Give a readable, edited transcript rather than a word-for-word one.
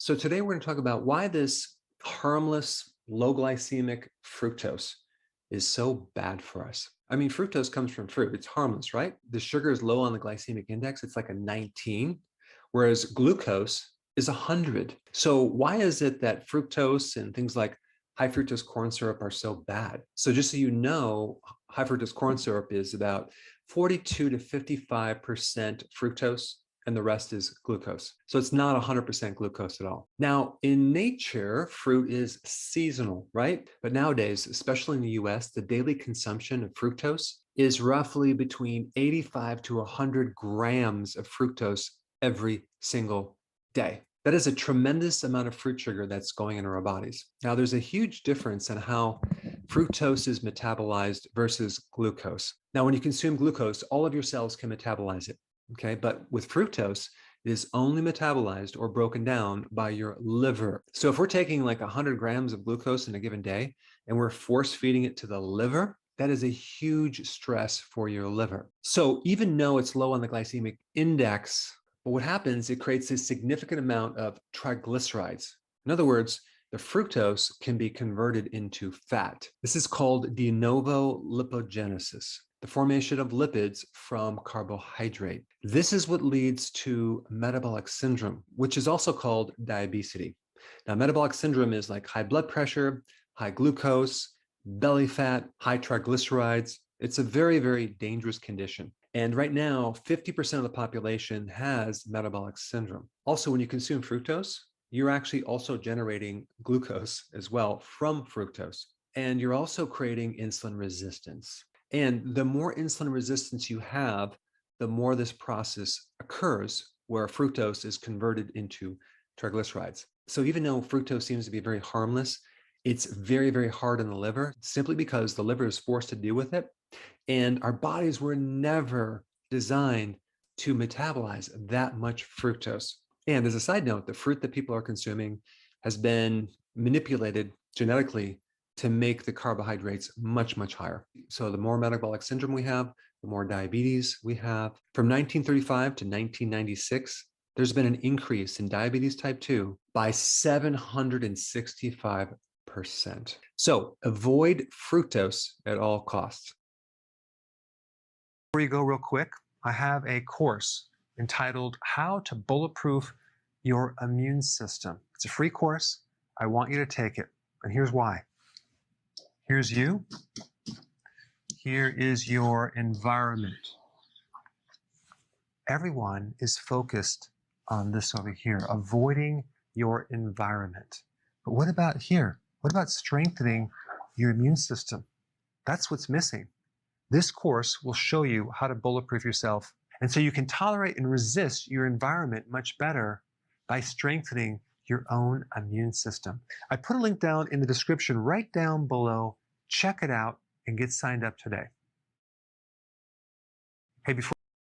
So today we're going to talk about why this harmless, low glycemic fructose is so bad for us. I mean, fructose comes from fruit. It's harmless, right? The sugar is low on the glycemic index. It's like a 19, whereas glucose is 100. So why is it that fructose and things like high fructose corn syrup are so bad? So just so you know, high fructose corn syrup is about 42 to 55% fructose, and the rest is glucose. So it's not 100% glucose at all. Now, in nature, fruit is seasonal, right? But nowadays, especially in the US, the daily consumption of fructose is roughly between 85 to 100 grams of fructose every single day. That is a tremendous amount of fruit sugar that's going into our bodies. Now, there's a huge difference in how fructose is metabolized versus glucose. Now, when you consume glucose, all of your cells can metabolize it. Okay, but with fructose, it is only metabolized or broken down by your liver. So if we're taking like 100 grams of glucose in a given day and we're force feeding it to the liver, that is a huge stress for your liver. So even though it's low on the glycemic index, but what happens, it creates a significant amount of triglycerides. In other words, the fructose can be converted into fat. This is called de novo lipogenesis, the formation of lipids from carbohydrate. This is what leads to metabolic syndrome, which is also called diabetes. Now, metabolic syndrome is like high blood pressure, high glucose, belly fat, high triglycerides. It's a very, very dangerous condition. And right now, 50% of the population has metabolic syndrome. Also, when you consume fructose, you're actually also generating glucose as well from fructose. And you're also creating insulin resistance. And the more insulin resistance you have, the more this process occurs where fructose is converted into triglycerides. So even though fructose seems to be very harmless, it's very, very hard on the liver simply because the liver is forced to deal with it. And our bodies were never designed to metabolize that much fructose. And as a side note, the fruit that people are consuming has been manipulated genetically to make the carbohydrates much, much higher. So the more metabolic syndrome we have, the more diabetes we have. From 1935 to 1996, there's been an increase in diabetes type 2 by 765%. So avoid fructose at all costs. Before you go real quick, I have a course entitled How to Bulletproof Your Immune System. It's a free course. I want you to take it. And here's why. Here's you. Here is your environment. Everyone is focused on this over here, avoiding your environment. But what about here? What about strengthening your immune system? That's what's missing. This course will show you how to bulletproof yourself. And so you can tolerate and resist your environment much better by strengthening your own immune system. I put a link down in the description right down below. Check it out and get signed up today. Hey, before